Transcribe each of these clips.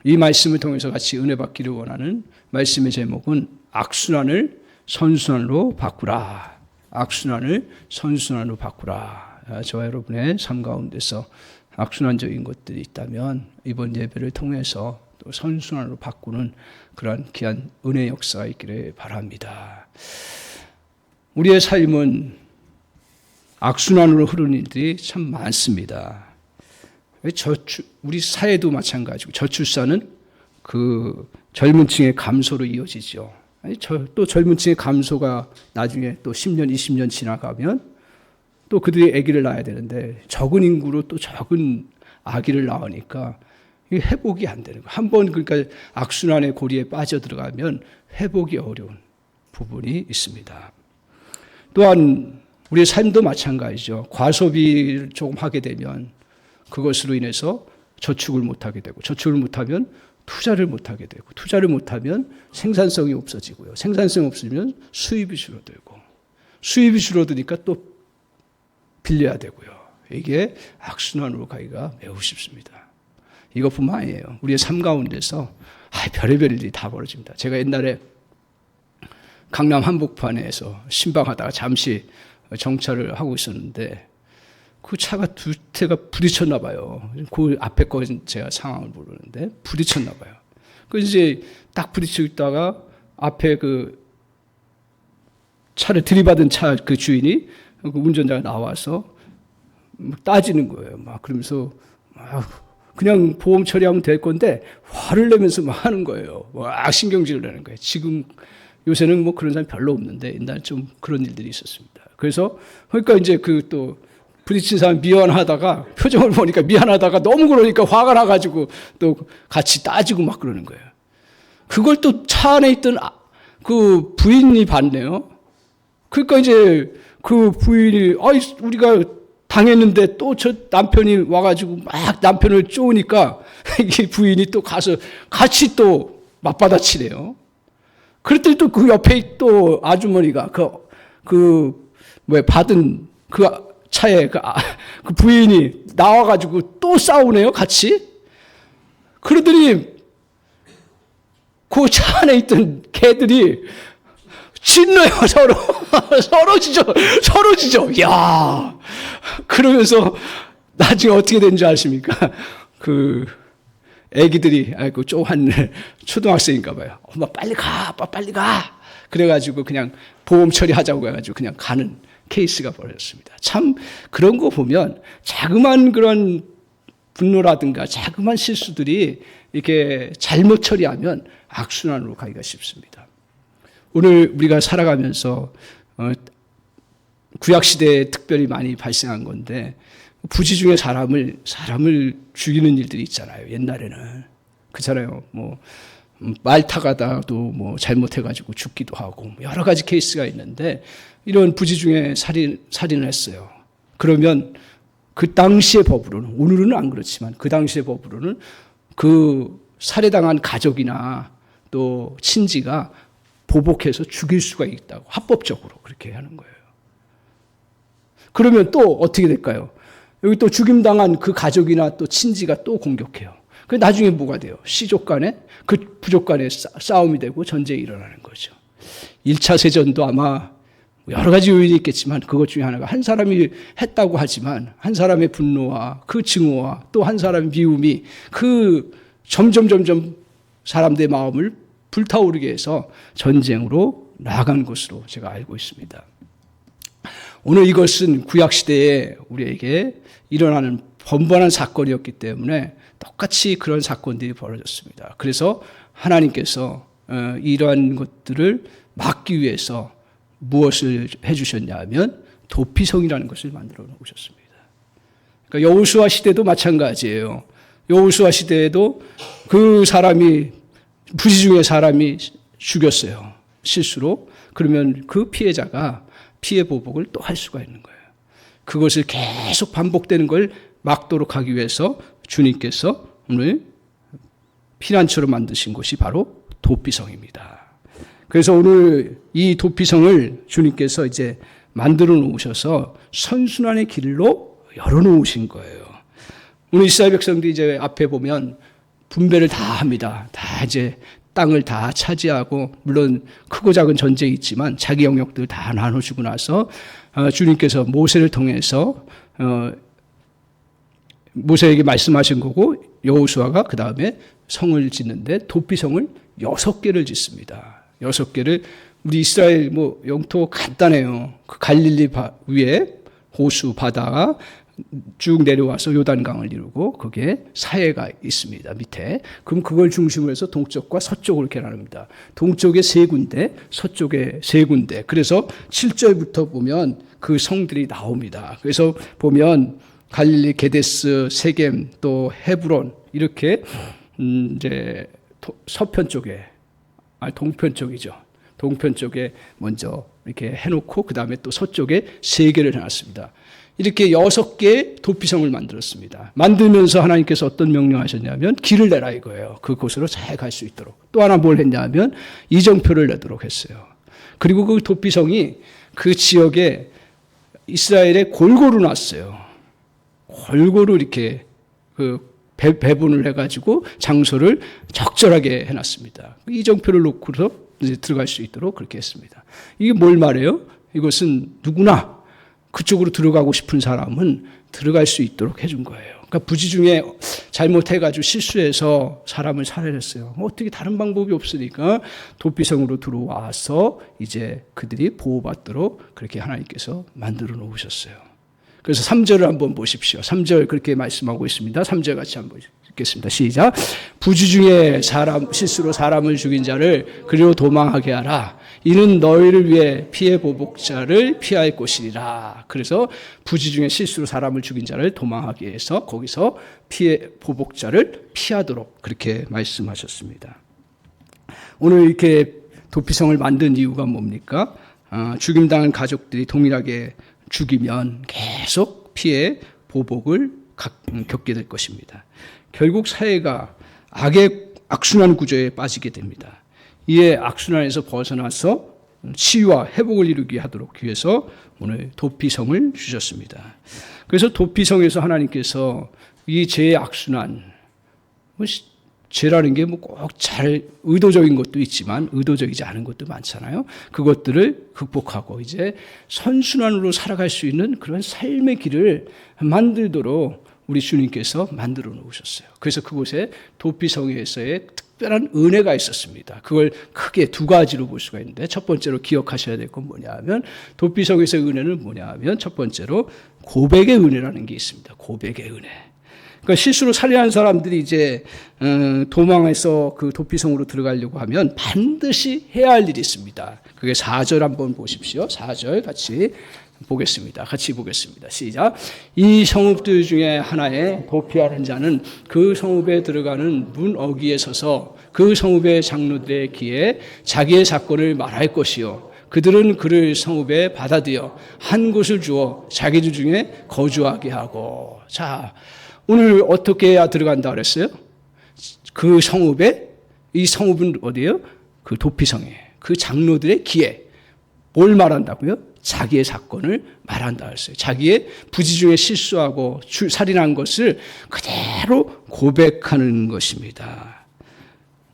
이 말씀을 통해서 같이 은혜 받기를 원하는 말씀의 제목은 악순환을 선순환으로 바꾸라. 악순환을 선순환으로 바꾸라. 저와 여러분의 삶 가운데서 악순환적인 것들이 있다면 이번 예배를 통해서 또 선순환으로 바꾸는 그러한 귀한 은혜의 역사가 있기를 바랍니다. 우리의 삶은 악순환으로 흐르는 일들이 참 많습니다. 우리 사회도 마찬가지고 저출산은 그 젊은 층의 감소로 이어지죠. 또 젊은 층의 감소가 나중에 또 10년, 20년 지나가면 또 그들이 아기를 낳아야 되는데 적은 인구로 또 적은 아기를 낳으니까 이게 회복이 안 되는 거예요. 한번 그러니까 악순환의 고리에 빠져들어가면 회복이 어려운 부분이 있습니다. 또한 우리의 삶도 마찬가지죠. 과소비를 조금 하게 되면 그것으로 인해서 저축을 못하게 되고 저축을 못하면 투자를 못하게 되고 투자를 못하면 생산성이 없어지고요. 생산성이 없으면 수입이 줄어들고 수입이 줄어드니까 또 빌려야 되고요. 이게 악순환으로 가기가 매우 쉽습니다. 이것뿐만 아니에요. 우리의 삶 가운데서 별의별 일이 다 벌어집니다. 제가 옛날에 강남 한복판에서 신방하다가 잠시 정차를 하고 있었는데 그 차가 두 대가 부딪혔나 봐요. 그 앞에 거 제가 상황을 모르는데 부딪혔나 봐요. 그 이제 딱 부딪히고 있다가 앞에 그 차를 들이받은 차 그 주인이 그 운전자가 나와서 따지는 거예요. 막 그러면서 그냥 보험 처리하면 될 건데 화를 내면서 막 하는 거예요. 막 신경질을 내는 거예요. 지금 요새는 뭐 그런 사람이 별로 없는데 옛날에 좀 그런 일들이 있었습니다. 그래서 그러니까 이제 그 또 부딪힌 사람 미안하다가 표정을 보니까 미안하다가 너무 그러니까 화가 나가지고 또 같이 따지고 막 그러는 거예요. 그걸 또 차 안에 있던 그 부인이 봤네요. 그러니까 이제 그 부인이 우리가 당했는데 또 저 남편이 와가지고 막 남편을 쪼으니까 이 부인이 또 가서 같이 또 맞받아치래요. 그랬더니 또 그 옆에 또 아주머니가 받은 그 차에 그 부인이 나와가지고 또 싸우네요, 같이. 그러더니 그 차 안에 있던 개들이 짖네요, 서로. 서로 짖어. 야 그러면서 나중에 어떻게 된 줄 아십니까? 그 애기들이, 쪼한 초등학생인가 봐요. 엄마 빨리 가, 아빠 빨리 가. 그래가지고 그냥 보험 처리하자고 해가지고 그냥 가는 케이스가 벌어졌습니다. 참 그런 거 보면 자그만 그런 분노라든가 자그만 실수들이 이렇게 잘못 처리하면 악순환으로 가기가 쉽습니다. 오늘 우리가 살아가면서 구약시대에 특별히 많이 발생한 건데 부지 중에 사람을 죽이는 일들이 있잖아요. 옛날에는. 그렇잖아요. 말 타가다도 잘못해가지고 죽기도 하고 여러 가지 케이스가 있는데 이런 부지 중에 살인을 했어요. 그러면 그 당시의 법으로는, 오늘은 안 그렇지만 그 당시의 법으로는 그 살해당한 가족이나 또 친지가 보복해서 죽일 수가 있다고 합법적으로 그렇게 하는 거예요. 그러면 또 어떻게 될까요? 여기 또 죽임당한 그 가족이나 또 친지가 또 공격해요. 그 나중에 뭐가 돼요? 시족 간에 그 부족 간에 싸움이 되고 전쟁이 일어나는 거죠. 1차 세전도 아마 여러 가지 요인이 있겠지만 그것 중에 하나가 한 사람이 했다고 하지만 한 사람의 분노와 그 증오와 또 한 사람의 미움이 그 점점 사람들의 마음을 불타오르게 해서 전쟁으로 나아간 것으로 제가 알고 있습니다. 오늘 이것은 구약시대에 우리에게 일어나는 번번한 사건이었기 때문에 똑같이 그런 사건들이 벌어졌습니다. 그래서 하나님께서 이러한 것들을 막기 위해서 무엇을 해주셨냐 하면 도피성이라는 것을 만들어 놓으셨습니다. 그러니까 여호수아 시대도 마찬가지예요. 여호수아 시대에도 그 사람이 부지 중에 사람이 죽였어요. 실수로. 그러면 그 피해자가 피해 보복을 또 할 수가 있는 거예요. 그것을 계속 반복되는 걸 막도록 하기 위해서 주님께서 오늘 피난처로 만드신 곳이 바로 도피성입니다. 그래서 오늘 이 도피성을 주님께서 이제 만들어 놓으셔서 선순환의 길로 열어 놓으신 거예요. 오늘 이스라엘 백성들이 이제 앞에 보면 분배를 다 합니다. 다 이제 땅을 다 차지하고, 물론 크고 작은 전쟁이 있지만 자기 영역들 다 나눠주고 나서 주님께서 모세를 통해서 모세에게 말씀하신 거고, 여호수아가 그 다음에 성을 짓는데 도피성을 6개를 짓습니다. 6개를. 우리 이스라엘 영토 간단해요. 그 갈릴리 위에 호수 바다가 쭉 내려와서 요단강을 이루고 거기에 사해가 있습니다. 밑에. 그럼 그걸 중심으로 해서 동쪽과 서쪽으로 이렇게 나눕니다. 동쪽에 3군데, 서쪽에 3군데. 그래서 7절부터 보면 그 성들이 나옵니다. 그래서 보면 갈릴리, 게데스, 세겜, 또 헤브론 이렇게 이제 서편 쪽에, 동편 쪽이죠. 동편 쪽에 먼저 이렇게 해놓고 그 다음에 또 서쪽에 3개를 해놨습니다. 이렇게 6개의 도피성을 만들었습니다. 만들면서 하나님께서 어떤 명령하셨냐면 길을 내라 이거예요. 그곳으로 잘 갈 수 있도록. 또 하나 뭘 했냐면 이정표를 내도록 했어요. 그리고 그 도피성이 그 지역에 이스라엘에 골고루 났어요. 골고루 이렇게 배분을 해가지고 장소를 적절하게 해놨습니다. 이정표를 놓고서 이제 들어갈 수 있도록 그렇게 했습니다. 이게 뭘 말해요? 이것은 누구나 그쪽으로 들어가고 싶은 사람은 들어갈 수 있도록 해준 거예요. 그러니까 부지 중에 잘못해가지고 실수해서 사람을 살해했어요. 어떻게 다른 방법이 없으니까 도피성으로 들어와서 이제 그들이 보호받도록 그렇게 하나님께서 만들어 놓으셨어요. 그래서 3절을 한번 보십시오. 3절 그렇게 말씀하고 있습니다. 3절 같이 한번 읽겠습니다. 시작. 부지 중에 실수로 사람을 죽인 자를 그리로 도망하게 하라. 이는 너희를 위해 피해 보복자를 피할 곳이라. 그래서 부지 중에 실수로 사람을 죽인 자를 도망하게 해서 거기서 피해 보복자를 피하도록 그렇게 말씀하셨습니다. 오늘 이렇게 도피성을 만든 이유가 뭡니까? 죽임당한 가족들이 동일하게 죽이면 계속 피해 보복을 겪게 될 것입니다. 결국 사회가 악의 악순환 구조에 빠지게 됩니다. 이에 악순환에서 벗어나서 치유와 회복을 이루게 하도록 위해서 오늘 도피성을 주셨습니다. 그래서 도피성에서 하나님께서 이 죄의 악순환, 죄라는 게 꼭 잘 의도적인 것도 있지만 의도적이지 않은 것도 많잖아요. 그것들을 극복하고 이제 선순환으로 살아갈 수 있는 그런 삶의 길을 만들도록 우리 주님께서 만들어 놓으셨어요. 그래서 그곳에 도피성에서의 특별한 은혜가 있었습니다. 그걸 크게 2가지로 볼 수가 있는데, 첫 번째로 기억하셔야 될 건 뭐냐 하면, 도피성에서의 은혜는 뭐냐 하면, 첫 번째로 고백의 은혜라는 게 있습니다. 고백의 은혜. 그러니까 실수로 살해한 사람들이 이제 도망해서 그 도피성으로 들어가려고 하면 반드시 해야 할 일이 있습니다. 그게 4절 한번 보십시오. 4절 같이 보겠습니다. 같이 보겠습니다. 시작. 이 성읍들 중에 하나에 도피하는 자는 그 성읍에 들어가는 문 어귀에 서서 그 성읍의 장로들의 귀에 자기의 사건을 말할 것이요, 그들은 그를 성읍에 받아들여 한 곳을 주어 자기들 중에 거주하게 하고. 자, 오늘 어떻게 해야 들어간다 그랬어요? 그 성읍에, 이 성읍은 어디예요? 그 도피성에, 그 장로들의 귀에 뭘 말한다고요? 자기의 사건을 말한다 했어요. 자기의 부지 중에 실수하고 살인한 것을 그대로 고백하는 것입니다.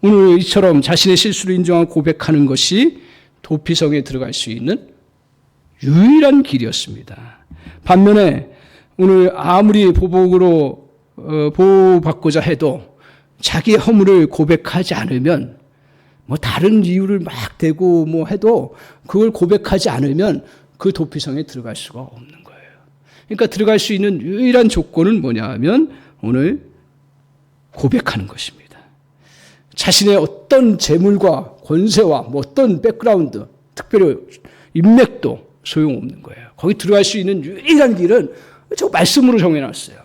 오늘 이처럼 자신의 실수를 인정하고 고백하는 것이 도피성에 들어갈 수 있는 유일한 길이었습니다. 반면에 오늘 아무리 보복으로 보호받고자 해도 자기의 허물을 고백하지 않으면, 다른 이유를 막 대고 해도 그걸 고백하지 않으면 그 도피성에 들어갈 수가 없는 거예요. 그러니까 들어갈 수 있는 유일한 조건은 뭐냐 하면 오늘 고백하는 것입니다. 자신의 어떤 재물과 권세와 어떤 백그라운드, 특별히 인맥도 소용없는 거예요. 거기 들어갈 수 있는 유일한 길은 저 말씀으로 정해놨어요.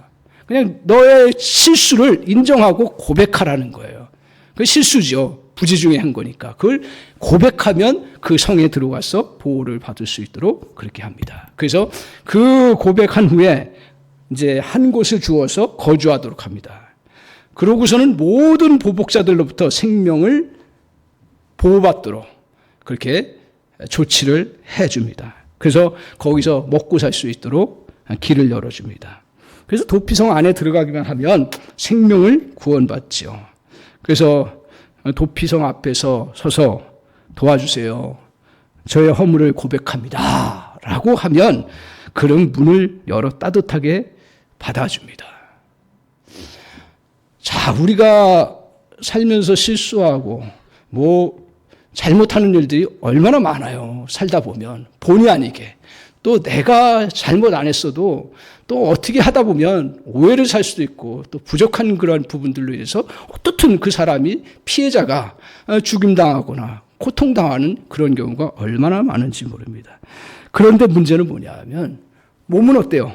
그냥 너의 실수를 인정하고 고백하라는 거예요. 그 실수죠. 부지 중에 한 거니까. 그걸 고백하면 그 성에 들어가서 보호를 받을 수 있도록 그렇게 합니다. 그래서 그 고백한 후에 이제 한 곳을 주어서 거주하도록 합니다. 그러고서는 모든 보복자들로부터 생명을 보호받도록 그렇게 조치를 해줍니다. 그래서 거기서 먹고 살 수 있도록 길을 열어줍니다. 그래서 도피성 안에 들어가기만 하면 생명을 구원받죠. 그래서 도피성 앞에서 서서 도와주세요. 저의 허물을 고백합니다. 라고 하면 그런 문을 열어 따뜻하게 받아줍니다. 자, 우리가 살면서 실수하고 잘못하는 일들이 얼마나 많아요. 살다 보면 본의 아니게. 또 내가 잘못 안 했어도 또 어떻게 하다 보면 오해를 살 수도 있고 또 부족한 그러한 부분들로 인해서 어떻든 그 사람이 피해자가 죽임당하거나 고통당하는 그런 경우가 얼마나 많은지 모릅니다. 그런데 문제는 뭐냐 하면 몸은 어때요?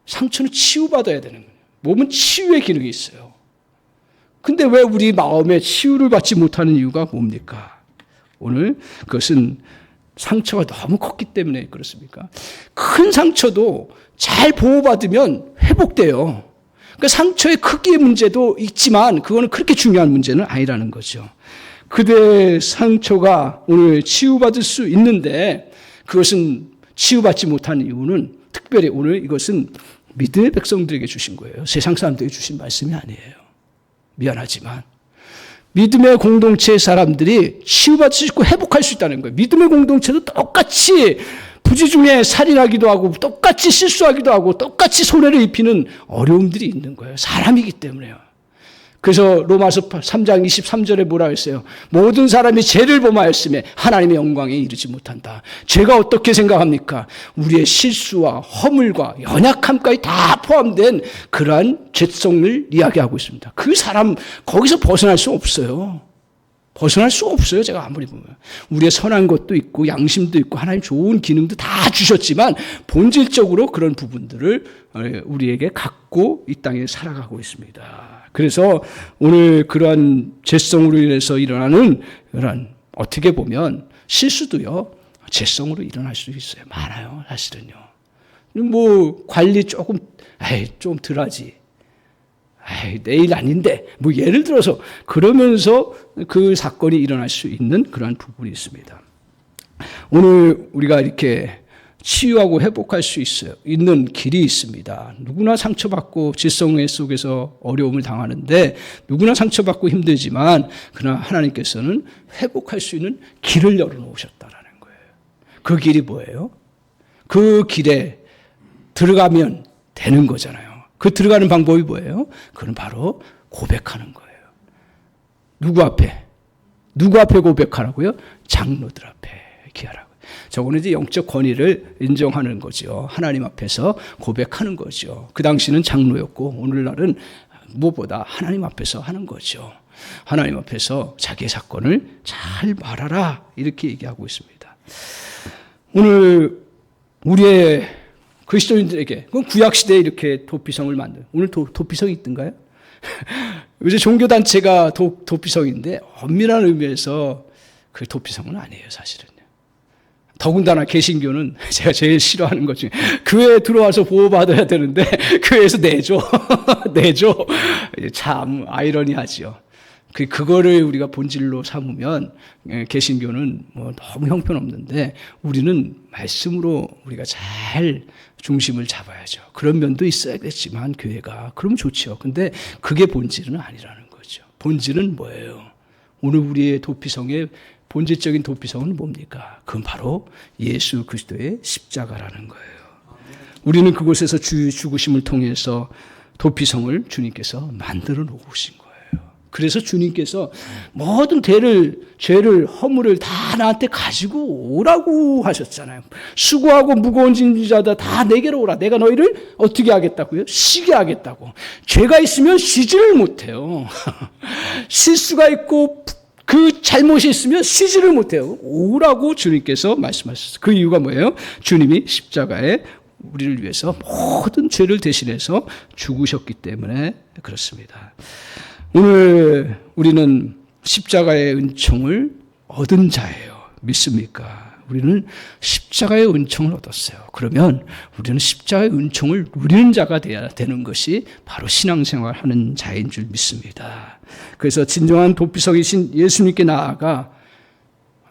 상처는 치유받아야 되는 거예요. 몸은 치유의 기능이 있어요. 근데 왜 우리 마음에 치유를 받지 못하는 이유가 뭡니까? 오늘 그것은 상처가 너무 컸기 때문에 그렇습니까? 큰 상처도 잘 보호받으면 회복돼요. 그러니까 상처의 크기의 문제도 있지만 그거는 그렇게 중요한 문제는 아니라는 거죠. 그대의 상처가 오늘 치유받을 수 있는데 그것은 치유받지 못하는 이유는 특별히 오늘 이것은 믿음의 백성들에게 주신 거예요. 세상 사람들에게 주신 말씀이 아니에요. 미안하지만 믿음의 공동체의 사람들이 치유받을 수 있고 회복할 수 있다는 거예요. 믿음의 공동체도 똑같이 부지 중에 살인하기도 하고 똑같이 실수하기도 하고 똑같이 손해를 입히는 어려움들이 있는 거예요. 사람이기 때문에요. 그래서 로마서 3장 23절에 뭐라 했어요? 모든 사람이 죄를 범하였음에 하나님의 영광에 이르지 못한다. 죄가 어떻게 생각합니까? 우리의 실수와 허물과 연약함까지 다 포함된 그러한 죄성을 이야기하고 있습니다. 그 사람 거기서 벗어날 수 없어요. 벗어날 수 없어요. 제가 아무리 보면. 우리의 선한 것도 있고 양심도 있고 하나님 좋은 기능도 다 주셨지만 본질적으로 그런 부분들을 우리에게 갖고 이 땅에 살아가고 있습니다. 그래서 오늘 그러한 죄성으로 인해서 일어나는 그런 어떻게 보면 실수도요. 죄성으로 일어날 수 있어요. 많아요. 사실은요. 관리 좀 덜하지. 내일 아닌데 예를 들어서 그러면서 그 사건이 일어날 수 있는 그러한 부분이 있습니다. 오늘 우리가 이렇게 치유하고 회복할 수 있는 길이 있습니다. 누구나 상처받고 질성의 속에서 어려움을 당하는데 누구나 상처받고 힘들지만 그러나 하나님께서는 회복할 수 있는 길을 열어놓으셨다라는 거예요. 그 길이 뭐예요? 그 길에 들어가면 되는 거잖아요. 그 들어가는 방법이 뭐예요? 그건 바로 고백하는 거예요. 누구 앞에 고백하라고요? 장로들 앞에 기하라고요. 저거는 이제 영적 권위를 인정하는 거죠. 하나님 앞에서 고백하는 거죠. 그 당시는 장로였고 오늘날은 무엇보다 하나님 앞에서 하는 거죠. 하나님 앞에서 자기의 사건을 잘 말하라 이렇게 얘기하고 있습니다. 오늘 우리의 그리스도인들에게 구약시대에 이렇게 도피성을 만든 오늘 도피성이 있던가요? 요새 종교단체가 도피성인데 엄밀한 의미에서 그 도피성은 아니에요. 사실은요. 더군다나 개신교는 제가 제일 싫어하는 것 중에 교회에 들어와서 보호받아야 되는데 교회에서 내줘. 참 아이러니하지요. 그거를 우리가 본질로 삼으면 개신교는 너무 형편없는데 우리는 말씀으로 우리가 잘 중심을 잡아야죠. 그런 면도 있어야겠지만 교회가 그러면 좋죠. 근데 그게 본질은 아니라는 거죠. 본질은 뭐예요? 오늘 우리의 도피성의 본질적인 도피성은 뭡니까? 그건 바로 예수 그리스도의 십자가라는 거예요. 우리는 그곳에서 주의 죽으심을 통해서 도피성을 주님께서 만들어 놓으신 거예요. 그래서 주님께서 모든 죄를, 허물을 다 나한테 가지고 오라고 하셨잖아요. 수고하고 무거운 짐자다 다 내게로 오라. 내가 너희를 어떻게 하겠다고요? 쉬게 하겠다고. 죄가 있으면 쉬지를 못해요. 실수가 있고 그 잘못이 있으면 쉬지를 못해요. 오라고 주님께서 말씀하셨어요. 그 이유가 뭐예요? 주님이 십자가에 우리를 위해서 모든 죄를 대신해서 죽으셨기 때문에 그렇습니다. 오늘 우리는 십자가의 은총을 얻은 자예요. 믿습니까? 우리는 십자가의 은총을 얻었어요. 그러면 우리는 십자가의 은총을 누리는 자가 되어야 되는 것이 바로 신앙생활 하는 자인 줄 믿습니다. 그래서 진정한 도피성이신 예수님께 나아가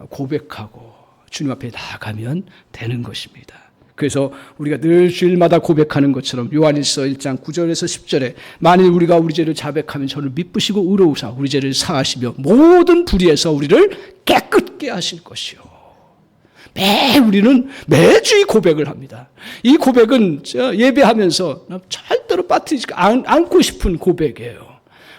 고백하고 주님 앞에 나아가면 되는 것입니다. 그래서 우리가 늘 주일마다 고백하는 것처럼 요한일서 1장 9절에서 10절에 만일 우리가 우리 죄를 자백하면 저를 미쁘시고 의로우사 우리 죄를 사하시며 모든 불의에서 우리를 깨끗게 하실 것이요. 우리는 매주 이 고백을 합니다. 이 고백은 예배하면서 절대로 빠뜨리지 않고 싶은 고백이에요.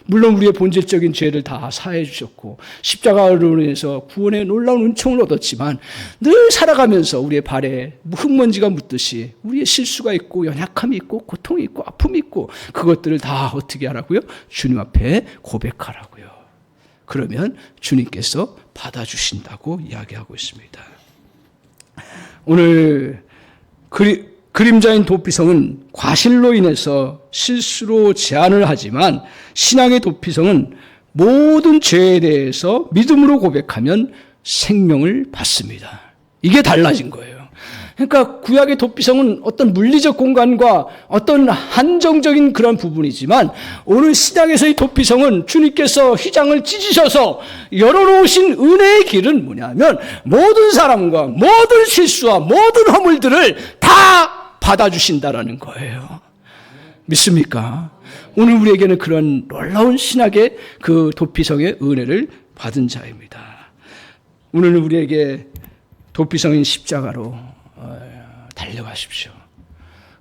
물론 우리의 본질적인 죄를 다 사해 주셨고 십자가로 인해서 구원의 놀라운 은총을 얻었지만 늘 살아가면서 우리의 발에 흙먼지가 묻듯이 우리의 실수가 있고 연약함이 있고 고통이 있고 아픔이 있고 그것들을 다 어떻게 하라고요? 주님 앞에 고백하라고요. 그러면 주님께서 받아주신다고 이야기하고 있습니다. 오늘 그림자인 도피성은 과실로 인해서 실수로 제한을 하지만 신앙의 도피성은 모든 죄에 대해서 믿음으로 고백하면 생명을 받습니다. 이게 달라진 거예요. 그러니까 구약의 도피성은 어떤 물리적 공간과 어떤 한정적인 그런 부분이지만 오늘 신약에서의 도피성은 주님께서 휘장을 찢으셔서 열어놓으신 은혜의 길은 뭐냐면 모든 사람과 모든 실수와 모든 허물들을 다 받아주신다라는 거예요. 믿습니까? 오늘 우리에게는 그런 놀라운 신학의 그 도피성의 은혜를 받은 자입니다. 오늘 우리에게 도피성인 십자가로 달려가십시오.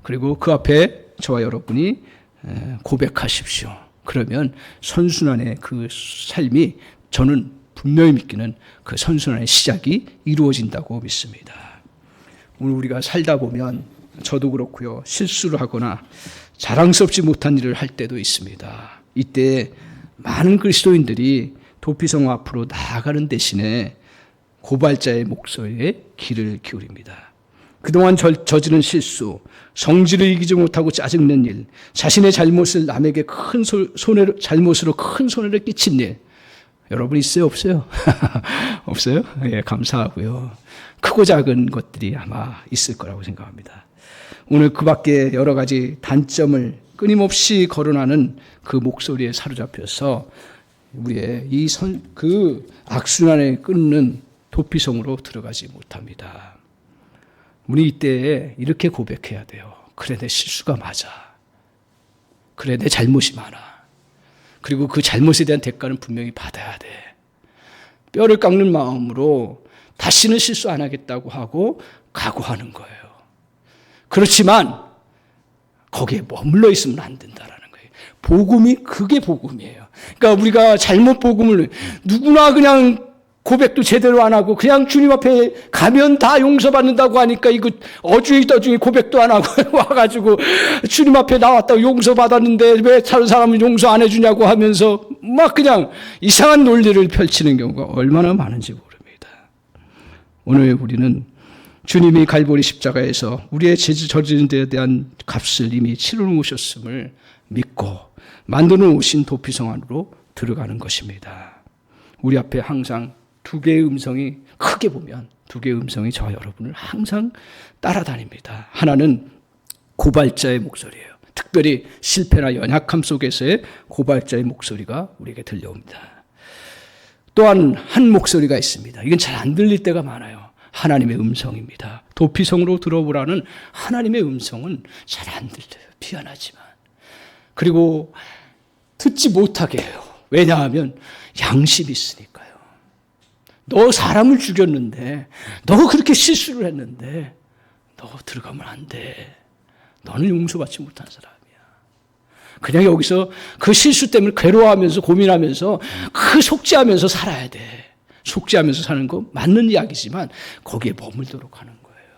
그리고 그 앞에 저와 여러분이 고백하십시오. 그러면 선순환의 그 삶이 저는 분명히 믿기는 그 선순환의 시작이 이루어진다고 믿습니다. 오늘 우리가 살다 보면 저도 그렇고요. 실수를 하거나 자랑스럽지 못한 일을 할 때도 있습니다. 이때 많은 그리스도인들이 도피성 앞으로 나아가는 대신에 고발자의 목소리에 귀를 기울입니다. 그동안 저지른 실수, 성질을 이기지 못하고 짜증낸 일, 자신의 잘못을 남에게 잘못으로 큰 손해를 끼친 일, 여러분 있어요? 없어요? 없어요? 예, 감사하고요. 크고 작은 것들이 아마 있을 거라고 생각합니다. 오늘 그 밖에 여러 가지 단점을 끊임없이 거론하는 그 목소리에 사로잡혀서 우리의 그 악순환에 끊는 도피성으로 들어가지 못합니다. 우리 이때에 이렇게 고백해야 돼요. 그래, 내 실수가 맞아. 그래, 내 잘못이 많아. 그리고 그 잘못에 대한 대가는 분명히 받아야 돼. 뼈를 깎는 마음으로 다시는 실수 안 하겠다고 하고 각오하는 거예요. 그렇지만 거기에 머물러 있으면 안 된다라는 거예요. 복음이 그게 복음이에요. 그러니까 우리가 잘못 복음을 누구나 그냥 고백도 제대로 안 하고 그냥 주님 앞에 가면 다 용서받는다고 하니까 이거 어중이 떠중이 고백도 안 하고 와가지고 주님 앞에 나왔다고 용서받았는데 왜 다른 사람은 용서 안 해주냐고 하면서 막 그냥 이상한 논리를 펼치는 경우가 얼마나 많은지 모릅니다. 오늘 우리는 주님이 갈보리 십자가에서 우리의 저지른 데에 대한 값을 이미 치러 놓으셨음을 믿고 만들어 놓으신 도피성 안으로 들어가는 것입니다. 우리 앞에 항상 두 개의 음성이 크게 보면 두 개의 음성이 저와 여러분을 항상 따라다닙니다. 하나는 고발자의 목소리예요. 특별히 실패나 연약함 속에서의 고발자의 목소리가 우리에게 들려옵니다. 또한 한 목소리가 있습니다. 이건 잘 안 들릴 때가 많아요. 하나님의 음성입니다. 도피성으로 들어보라는 하나님의 음성은 잘 안 들려요. 미안하지만. 그리고 듣지 못하게 해요. 왜냐하면 양심이 있으니까요. 너 사람을 죽였는데, 너 그렇게 실수를 했는데, 너 들어가면 안 돼. 너는 용서받지 못한 사람이야. 그냥 여기서 그 실수 때문에 괴로워하면서 고민하면서 그 속죄하면서 살아야 돼. 속죄하면서 사는 거 맞는 이야기지만 거기에 머물도록 하는 거예요.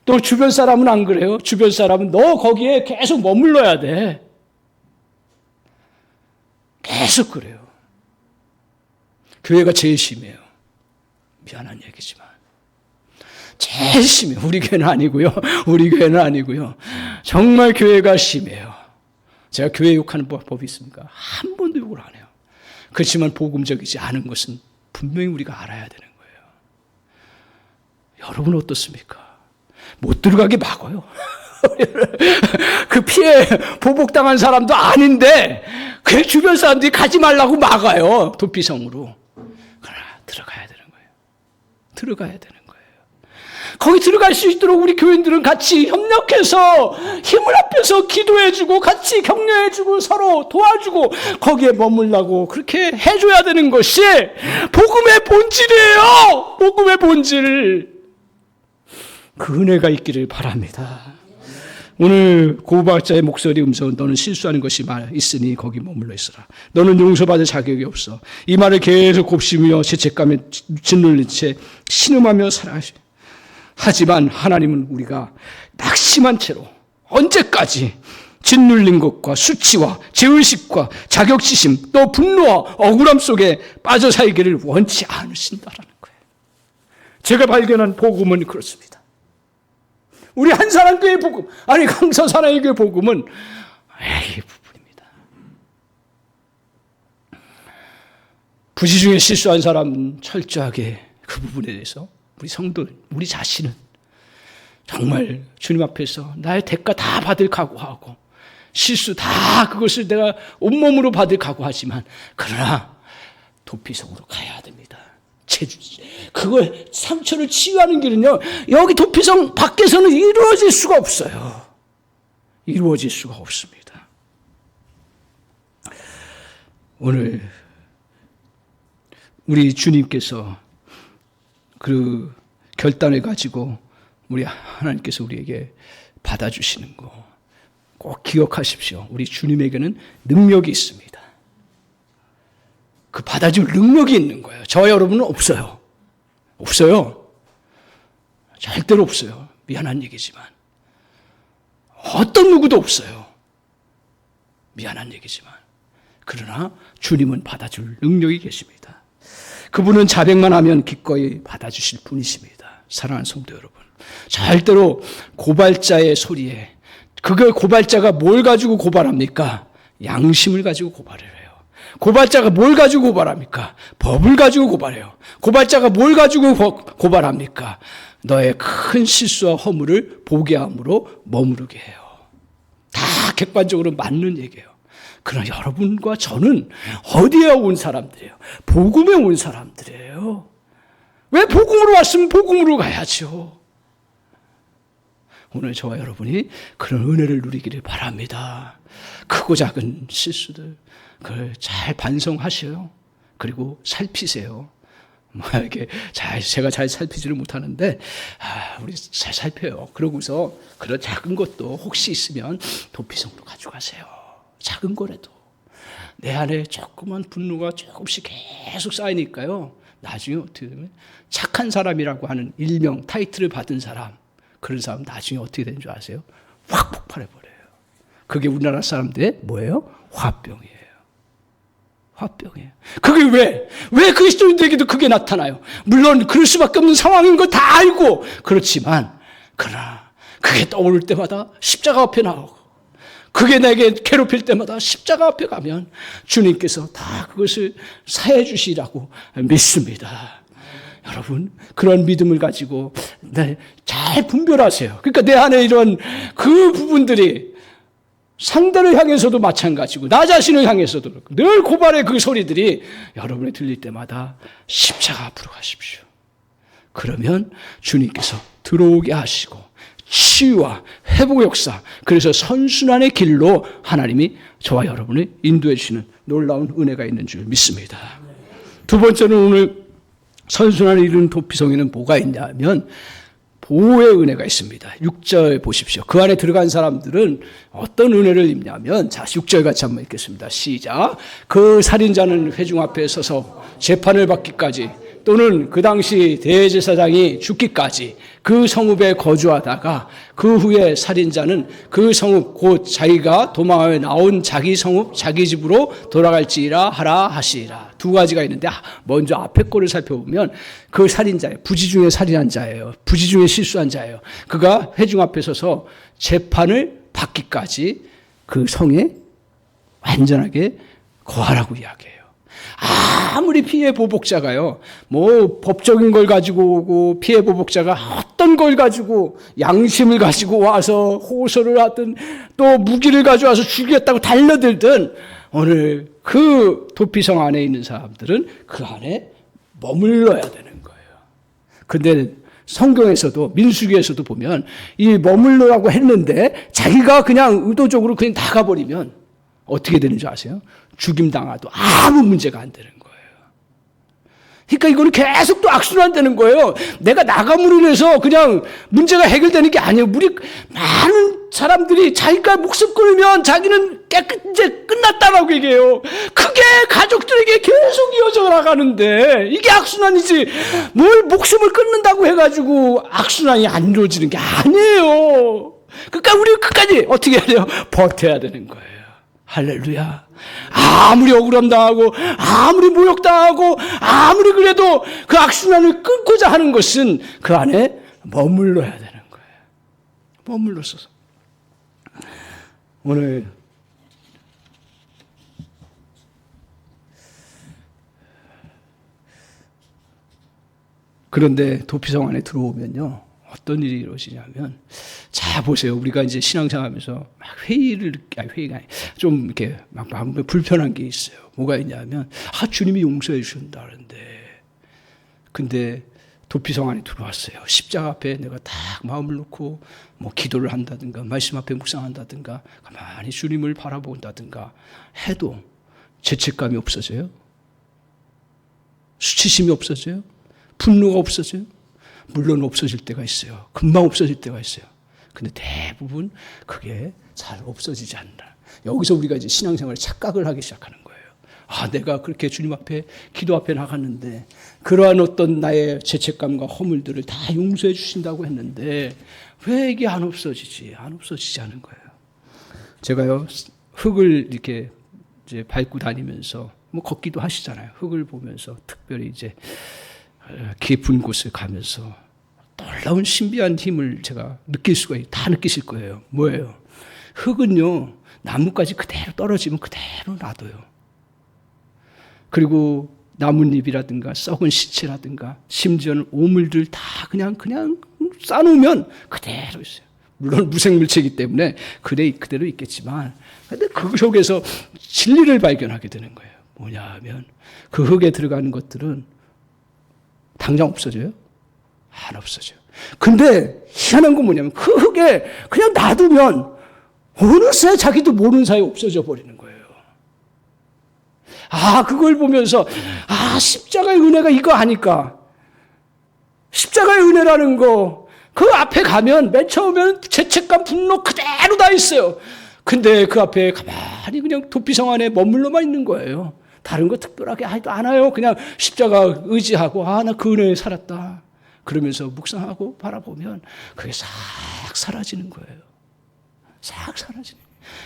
또 주변 사람은 안 그래요. 주변 사람은 너 거기에 계속 머물러야 돼. 계속 그래요. 교회가 제일 심해요. 미안한 얘기지만. 제일 심해요. 우리 교회는 아니고요. 우리 교회는 아니고요. 정말 교회가 심해요. 제가 교회 욕하는 법이 있습니까? 한 번도 욕을 안 해요. 그렇지만 복음적이지 않은 것은 분명히 우리가 알아야 되는 거예요. 여러분 어떻습니까? 못 들어가게 막아요. 그 피해 보복당한 사람도 아닌데 그 주변 사람들이 가지 말라고 막아요. 도피성으로. 그러나 들어가야 되는 거예요. 들어가야 되는 거예요. 거기 들어갈 수 있도록 우리 교인들은 같이 협력해서 힘을 합해서 기도해주고 같이 격려해주고 서로 도와주고 거기에 머물라고 그렇게 해줘야 되는 것이 복음의 본질이에요. 복음의 본질. 그 은혜가 있기를 바랍니다. 오늘 고발자의 목소리 음성은 너는 실수하는 것이 있으니 거기 머물러 있어라. 너는 용서받을 자격이 없어. 이 말을 계속 곱씹으며 죄책감에 짓눌린 채 신음하며 살아가시. 하지만 하나님은 우리가 낙심한 채로 언제까지 짓눌린 것과 수치와 죄의식과 자격지심 또 분노와 억울함 속에 빠져 살기를 원치 않으신다라는 거예요. 제가 발견한 복음은 그렇습니다. 우리 한사랑교회 복음, 아니 강서사랑교회 복음은 이 부분입니다. 부지 중에 실수한 사람은 철저하게 그 부분에 대해서 우리 성도, 우리 자신은 정말 주님 앞에서 나의 대가 다 받을 각오하고 실수 다 그것을 내가 온몸으로 받을 각오하지만 그러나 도피성으로 가야 됩니다. 그걸 상처를 치유하는 길은요, 여기 도피성 밖에서는 이루어질 수가 없어요. 이루어질 수가 없습니다. 오늘 우리 주님께서 그 결단을 가지고 우리 하나님께서 우리에게 받아주시는 거 꼭 기억하십시오. 우리 주님에게는 능력이 있습니다. 그 받아줄 능력이 있는 거예요. 저와 여러분은 없어요. 없어요. 절대로 없어요. 미안한 얘기지만. 어떤 누구도 없어요. 미안한 얘기지만. 그러나 주님은 받아줄 능력이 계십니다. 그분은 자백만 하면 기꺼이 받아주실 분이십니다. 사랑하는 성도 여러분. 절대로 고발자의 소리에 그걸 고발자가 뭘 가지고 고발합니까? 양심을 가지고 고발을 해요. 고발자가 뭘 가지고 고발합니까? 법을 가지고 고발해요. 고발자가 뭘 가지고 고발합니까? 너의 큰 실수와 허물을 보게 함으로 머무르게 해요. 다 객관적으로 맞는 얘기예요. 그러나 여러분과 저는 어디에 온 사람들이에요? 복음에 온 사람들이에요. 왜 복음으로 왔으면 복음으로 가야죠. 오늘 저와 여러분이 그런 은혜를 누리기를 바랍니다. 크고 작은 실수들 그걸 잘 반성하셔요. 그리고 살피세요. 이렇게 제가 잘 살피지를 못하는데 우리 잘 살펴요. 그러고서 그런 작은 것도 혹시 있으면 도피성으로 가져가세요. 작은 거라도 내 안에 조그만 분노가 조금씩 계속 쌓이니까요. 나중에 어떻게 되면 착한 사람이라고 하는 일명 타이틀을 받은 사람, 그런 사람 나중에 어떻게 되는 줄 아세요? 확 폭발해버려요. 그게 우리나라 사람들의 뭐예요? 화병이에요. 화병이에요. 그게 왜 그리스도인들에게도 그게 나타나요? 물론 그럴 수밖에 없는 상황인 거 다 알고 그렇지만 그러나 그게 떠오를 때마다 십자가 앞에 나오고 그게 내게 괴롭힐 때마다 십자가 앞에 가면 주님께서 다 그것을 사해 주시라고 믿습니다. 여러분 그런 믿음을 가지고 잘 분별하세요. 그러니까 내 안에 이런 그 부분들이 상대를 향해서도 마찬가지고 나 자신을 향해서도 늘 고발의 그 소리들이 여러분이 들릴 때마다 십자가 앞으로 가십시오. 그러면 주님께서 들어오게 하시고 치유와 회복 역사, 그래서 선순환의 길로 하나님이 저와 여러분을 인도해 주시는 놀라운 은혜가 있는 줄 믿습니다. 두 번째는 오늘 선순환을 이루는 도피성에는 뭐가 있냐면 보호의 은혜가 있습니다. 6절 보십시오. 그 안에 들어간 사람들은 어떤 은혜를 입냐면, 자, 6절 같이 한번 읽겠습니다. 시작. 그 살인자는 회중 앞에 서서 재판을 받기까지 또는 그 당시 대제사장이 죽기까지 그 성읍에 거주하다가 그 후에 살인자는 그 성읍 곧 자기가 도망하여 나온 자기 성읍 자기 집으로 돌아갈지라 하라 하시라. 두 가지가 있는데 먼저 앞에 거를 살펴보면 그 살인자예요. 부지 중에 살인한 자예요. 부지 중에 실수한 자예요. 그가 회중 앞에 서서 재판을 받기까지 그 성에 완전하게 거하라고 이야기해요. 아무리 피해 보복자가요, 뭐 법적인 걸 가지고 오고 피해 보복자가 어떤 걸 가지고 양심을 가지고 와서 호소를 하든 또 무기를 가져와서 죽이겠다고 달려들든 오늘 그 도피성 안에 있는 사람들은 그 안에 머물러야 되는 거예요. 근데 성경에서도 민수기에서도 보면 이 머물러라고 했는데 자기가 그냥 의도적으로 그냥 나가버리면 어떻게 되는 줄 아세요? 죽임당하도 아무 문제가 안 되는 거예요. 그러니까 이거는 계속 또 악순환되는 거예요. 내가 나감으로 인해서 그냥 문제가 해결되는 게 아니에요. 우리 많은 사람들이 자기가 목숨 끊으면 자기는 이제 끝났다라고 얘기해요. 그게 가족들에게 계속 이어져 나가는데 이게 악순환이지 뭘 목숨을 끊는다고 해가지고 악순환이 안 이루어지는 게 아니에요. 그러니까 우리 끝까지 어떻게 해야 돼요? 버텨야 되는 거예요. 할렐루야. 아무리 억울함 당하고 아무리 모욕당하고 아무리 그래도 그 악순환을 끊고자 하는 것은 그 안에 머물러야 되는 거예요. 머물러서 오늘 그런데 도피성 안에 들어오면요 어떤 일이 이루어지냐면 자 보세요. 우리가 이제 신앙생활하면서 막 회의가 아니 좀 이렇게 막 마음에 불편한 게 있어요. 뭐가 있냐면 주님이 용서해 주신다는데 근데 도피성 안에 들어왔어요. 십자가 앞에 내가 딱 마음을 놓고 뭐 기도를 한다든가 말씀 앞에 묵상한다든가 가만히 주님을 바라본다든가 해도 죄책감이 없어져요? 수치심이 없어져요? 분노가 없어져요? 물론 없어질 때가 있어요. 금방 없어질 때가 있어요. 근데 대부분 그게 잘 없어지지 않는다. 여기서 우리가 이제 신앙생활에 착각을 하기 시작하는 거예요. 내가 그렇게 주님 앞에 기도 앞에 나갔는데 그러한 어떤 나의 죄책감과 허물들을 다 용서해 주신다고 했는데 왜 이게 안 없어지지? 안 없어지지 않은 거예요. 제가요 흙을 이렇게 이제 밟고 다니면서 뭐 걷기도 하시잖아요. 흙을 보면서 특별히 이제 깊은 곳을 가면서 놀라운 신비한 힘을 제가 느낄 수가 있어요. 다 느끼실 거예요. 뭐예요? 흙은요 나뭇가지 그대로 떨어지면 그대로 놔둬요. 그리고 나뭇잎이라든가 썩은 시체라든가 심지어는 오물들 다 그냥 싸놓으면 그대로 있어요. 물론 무생물체이기 때문에 그대로 있겠지만 근데 그 속에서 진리를 발견하게 되는 거예요. 뭐냐 하면 그 흙에 들어가는 것들은 당장 없어져요? 안 없어져요. 근데 희한한 건 뭐냐면 그 흙에 그냥 놔두면 어느새 자기도 모르는 사이에 없어져 버리는 거예요. 그걸 보면서 십자가의 은혜가 이거 아니까. 십자가의 은혜라는 거 그 앞에 가면 맨 처음에는 죄책감 분노 그대로 다 있어요. 근데 그 앞에 가만히 그냥 도피성 안에 머물러만 있는 거예요. 다른 거 특별하게 하지도 않아요. 그냥 십자가 의지하고 나 그 은혜에 살았다. 그러면서 묵상하고 바라보면 그게 싹 사라지는 거예요. 싹 사라지는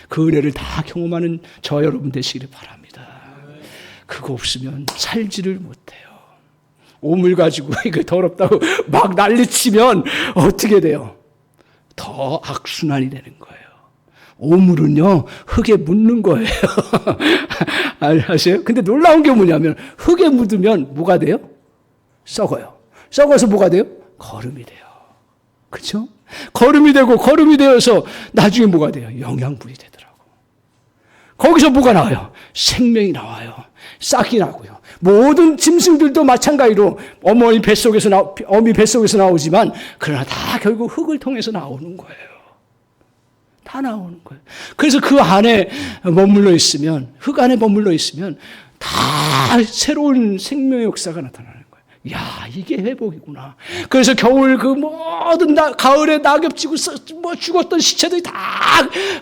그 은혜를 다 경험하는 저 여러분 되시기를 바랍니다. 그거 없으면 살지를 못해요. 오물 가지고 이거 더럽다고 막 난리치면 어떻게 돼요? 더 악순환이 되는 거예요. 오물은요 흙에 묻는 거예요. 아세요? 근데 놀라운 게 뭐냐면 흙에 묻으면 뭐가 돼요? 썩어요. 썩어서 뭐가 돼요? 거름이 돼요. 그렇죠? 거름이 되어서 나중에 뭐가 돼요? 영양분이 되더라고. 거기서 뭐가 나와요? 생명이 나와요. 싹이 나고요. 모든 짐승들도 마찬가지로 어미 뱃속에서 나오지만 그러나 다 결국 흙을 통해서 나오는 거예요. 다 나오는 거예요. 그래서 그 안에 머물러 있으면 흙 안에 머물러 있으면 다 새로운 생명의 역사가 나타나는 거예요. 이게 회복이구나. 그래서 겨울 그 모든 가을에 낙엽 지고 죽었던 시체들이 다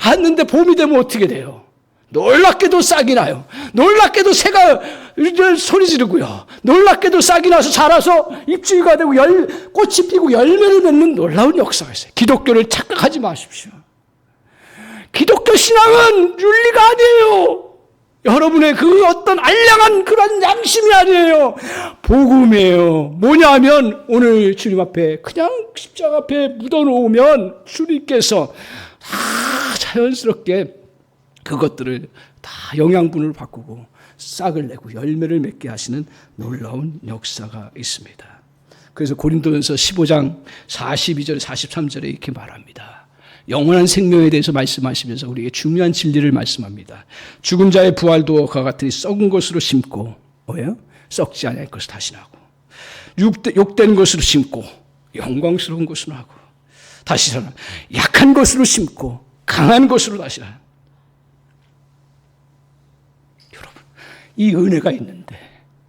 갔는데 봄이 되면 어떻게 돼요? 놀랍게도 싹이 나요. 놀랍게도 새가 소리 지르고요. 놀랍게도 싹이 나서 자라서 입주위가 되고 꽃이 피고 열매를 맺는 놀라운 역사가 있어요. 기독교를 착각하지 마십시오. 기독교 신앙은 윤리가 아니에요. 여러분의 그 어떤 알량한 그런 양심이 아니에요. 복음이에요. 뭐냐면 오늘 주님 앞에 그냥 십자가 앞에 묻어놓으면 주님께서 다 자연스럽게 그것들을 다 영양분을 바꾸고 싹을 내고 열매를 맺게 하시는 놀라운 역사가 있습니다. 그래서 고린도전서 15장 42절 43절에 이렇게 말합니다. 영원한 생명에 대해서 말씀하시면서 우리에게 중요한 진리를 말씀합니다. 죽은 자의 부활도 그와 같으니 썩은 것으로 심고 뭐예요? 썩지 아니할 것을 다시 나고 욕된 것으로 심고 영광스러운 것으로 하고, 다시 저는 약한 것으로 심고 강한 것으로 다시 하는. 여러분, 이 은혜가 있는데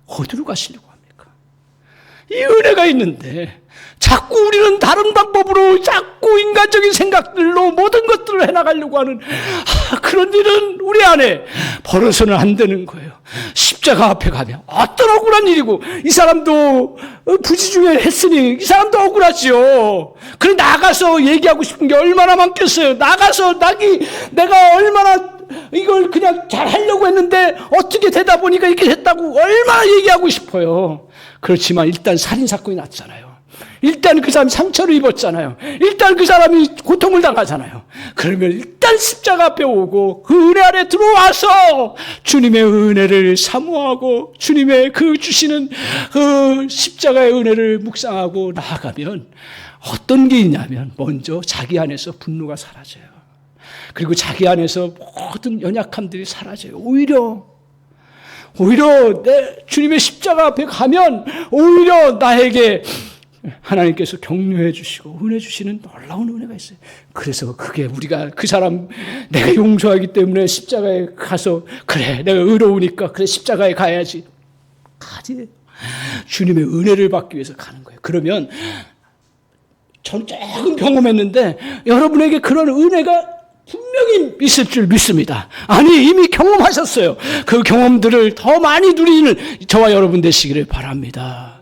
어디로 가시려고 합니까? 이 은혜가 있는데 자꾸 우리는 다른 방법으로, 자꾸 인간적인 생각들로 모든 것들을 해나가려고 하는 그런 일은 우리 안에 벌어서는 안 되는 거예요. 십자가 앞에 가면 어떤 억울한 일이고, 이 사람도 부지 중에 했으니 이 사람도 억울하지요. 그래 나가서 얘기하고 싶은 게 얼마나 많겠어요. 나가서 내가 얼마나 이걸 그냥 잘 하려고 했는데 어떻게 되다 보니까 이렇게 됐다고 얼마나 얘기하고 싶어요. 그렇지만 일단 살인사건이 났잖아요. 일단 그 사람이 상처를 입었잖아요. 일단 그 사람이 고통을 당하잖아요. 그러면 일단 십자가 앞에 오고 그 은혜 아래 들어와서 주님의 은혜를 사모하고 주님의 그 주시는 그 십자가의 은혜를 묵상하고 나아가면 어떤 게 있냐면, 먼저 자기 안에서 분노가 사라져요. 그리고 자기 안에서 모든 연약함들이 사라져요. 오히려 내 주님의 십자가 앞에 가면 오히려 나에게 하나님께서 격려해 주시고 은혜 주시는 놀라운 은혜가 있어요. 그래서 그게 우리가 그 사람 내가 용서하기 때문에 십자가에 가서, 그래 내가 의로우니까 그래 십자가에 가야지. 가지. 주님의 은혜를 받기 위해서 가는 거예요. 그러면 전 조금 경험했는데 여러분에게 그런 은혜가 분명히 있을 줄 믿습니다. 아니, 이미 경험하셨어요. 그 경험들을 더 많이 누리는 저와 여러분 되시기를 바랍니다.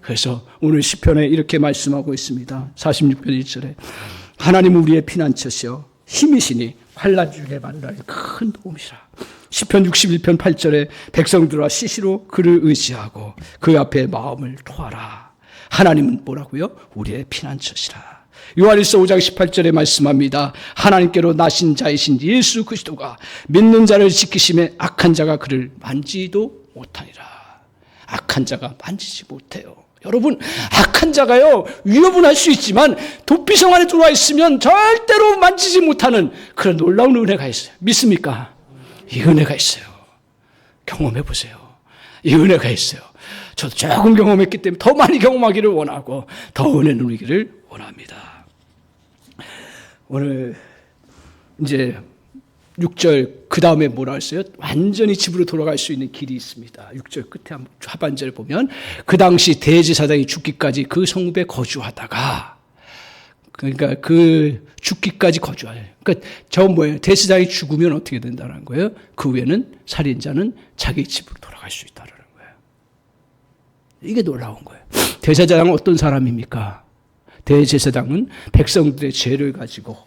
그래서 오늘 시편에 이렇게 말씀하고 있습니다. 46편 1절에 하나님은 우리의 피난처시여 힘이시니 환난 중에 만날 큰 도움이라. 시편 61편 8절에 백성들아 시시로 그를 의지하고 그 앞에 마음을 토하라. 하나님은 뭐라고요? 우리의 피난처시라. 요한일서 5장 18절에 말씀합니다. 하나님께로 나신 자이신 예수 그리스도가 믿는 자를 지키심에 악한 자가 그를 만지도 못하니라. 악한 자가 만지지 못해요. 여러분, 악한 자가요, 위협은 할 수 있지만 도피성 안에 들어와 있으면 절대로 만지지 못하는 그런 놀라운 은혜가 있어요. 믿습니까? 이 은혜가 있어요. 경험해 보세요. 이 은혜가 있어요. 저도 조금 경험했기 때문에 더 많이 경험하기를 원하고 더 은혜 누리기를 원합니다. 오늘 이제 6절 그 다음에 뭐라 했어요? 완전히 집으로 돌아갈 수 있는 길이 있습니다. 6절 끝에 하반절을 보면 그 당시 대제사장이 죽기까지 그 성읍에 거주하다가, 그러니까 그 죽기까지 거주하요. 그러니까 저 뭐예요? 대제사장이 죽으면 어떻게 된다는 거예요? 그 후에는 살인자는 자기 집으로 돌아갈 수 있다는 거예요. 이게 놀라운 거예요. 대제사장은 어떤 사람입니까? 대제사장은 백성들의 죄를 가지고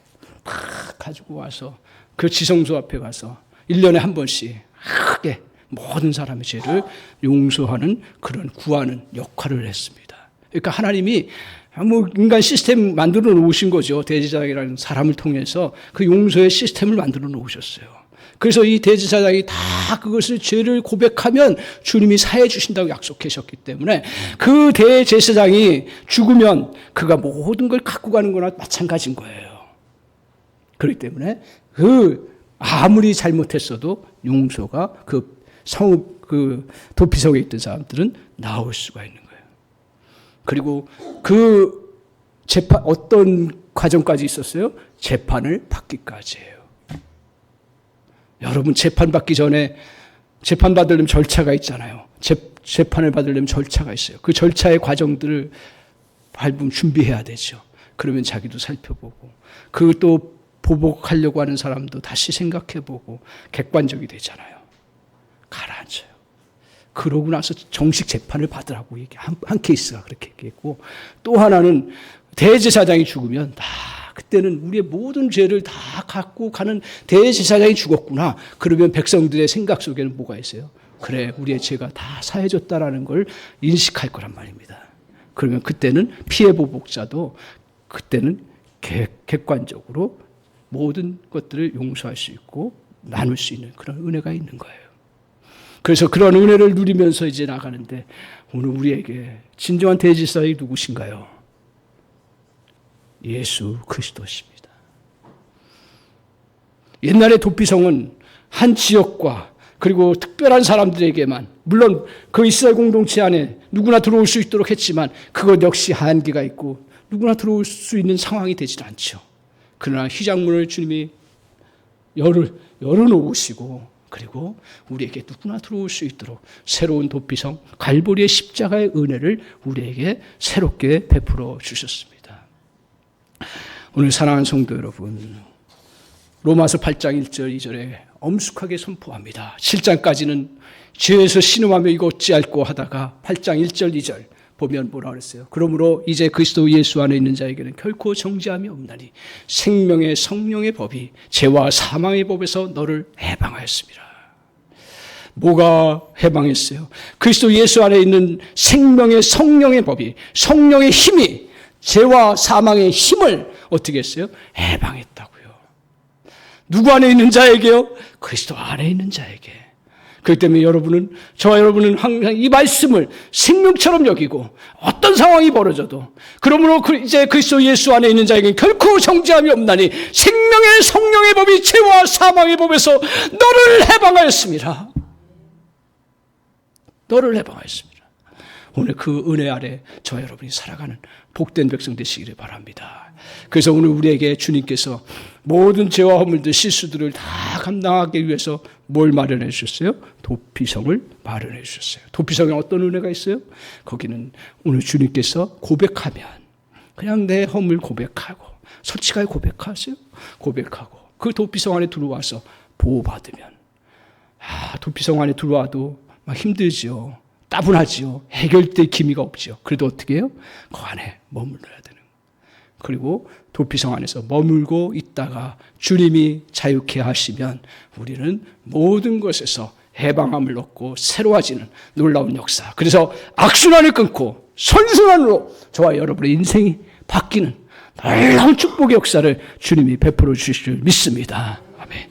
와서 그 지성소 앞에 가서 1년에 한 번씩 크게 모든 사람의 죄를 용서하는 그런 구하는 역할을 했습니다. 그러니까 하나님이 인간 시스템 만들어 놓으신 거죠. 대제사장이라는 사람을 통해서 그 용서의 시스템을 만들어 놓으셨어요. 그래서 이 대제사장이 다 그것을 죄를 고백하면 주님이 사해 주신다고 약속하셨기 때문에 그 대제사장이 죽으면 그가 모든 걸 갖고 가는 거나 마찬가지인 거예요. 그렇기 때문에 아무리 잘못했어도 용서가 그 도피성에 있던 사람들은 나올 수가 있는 거예요. 그리고 그 재판, 어떤 과정까지 있었어요? 재판을 받기까지예요. 여러분, 재판 받기 전에 재판 받으려면 절차가 있잖아요. 재판을 받으려면 절차가 있어요. 그 절차의 과정들을 밟으면 준비해야 되죠. 그러면 자기도 살펴보고, 그 또 보복하려고 하는 사람도 다시 생각해보고 객관적이 되잖아요. 가라앉아요. 그러고 나서 정식 재판을 받으라고 한 케이스가 그렇게 얘기했고, 또 하나는 대제사장이 죽으면 그때는 우리의 모든 죄를 다 갖고 가는 대제사장이 죽었구나. 그러면 백성들의 생각 속에는 뭐가 있어요? 그래, 우리의 죄가 다 사해졌다라는 걸 인식할 거란 말입니다. 그러면 그때는 피해 보복자도 그때는 객관적으로 모든 것들을 용서할 수 있고 나눌 수 있는 그런 은혜가 있는 거예요. 그래서 그런 은혜를 누리면서 이제 나가는데, 오늘 우리에게 진정한 대제사장이 누구신가요? 예수 그리스도십니다. 옛날에 도피성은 한 지역과 그리고 특별한 사람들에게만, 물론 그 이스라엘 공동체 안에 누구나 들어올 수 있도록 했지만 그것 역시 한계가 있고 누구나 들어올 수 있는 상황이 되질 않죠. 그러나 휘장문을 주님이 열어놓으시고 그리고 우리에게 누구나 들어올 수 있도록 새로운 도피성 갈보리의 십자가의 은혜를 우리에게 새롭게 베풀어 주셨습니다. 오늘 사랑하는 성도 여러분, 로마서 8장 1절 2절에 엄숙하게 선포합니다. 7장까지는 죄에서 신음하며 이거 어찌할꼬 하다가 8장 1절 2절 보면 뭐라 그랬어요? 그러므로 이제 그리스도 예수 안에 있는 자에게는 결코 정죄함이 없나니 생명의 성령의 법이 죄와 사망의 법에서 너를 해방하였습니다. 뭐가 해방했어요? 그리스도 예수 안에 있는 생명의 성령의 법이, 성령의 힘이 죄와 사망의 힘을 어떻게 했어요? 해방했다고요. 누구 안에 있는 자에게요? 그리스도 안에 있는 자에게. 그렇기 때문에 저와 여러분은 항상 이 말씀을 생명처럼 여기고 어떤 상황이 벌어져도 그러므로 이제 그리스도 예수 안에 있는 자에게는 결코 정죄함이 없나니 생명의 성령의 법이 죄와 사망의 법에서 너를 해방하였습니다. 너를 해방하였습니다. 오늘 그 은혜 아래 저와 여러분이 살아가는 복된 백성 되시기를 바랍니다. 그래서 오늘 우리에게 주님께서 모든 죄와 허물들 실수들을 다 감당하기 위해서 뭘 마련해 주셨어요? 도피성을 마련해 주셨어요. 도피성에 어떤 은혜가 있어요? 거기는 오늘 주님께서 고백하면 그냥 내 허물 고백하고 솔직하게 고백하세요. 고백하고 그 도피성 안에 들어와서 보호받으면 도피성 안에 들어와도 막 힘들지요. 따분하지요. 해결될 기미가 없지요. 그래도 어떻게 해요? 그 안에 머물러야 되는. 그리고 도피성 안에서 머물고 있다가 주님이 자유케 하시면 우리는 모든 것에서 해방함을 얻고 새로워지는 놀라운 역사. 그래서 악순환을 끊고 선순환으로 저와 여러분의 인생이 바뀌는 놀라운 축복의 역사를 주님이 베풀어 주실 줄 믿습니다. 아멘.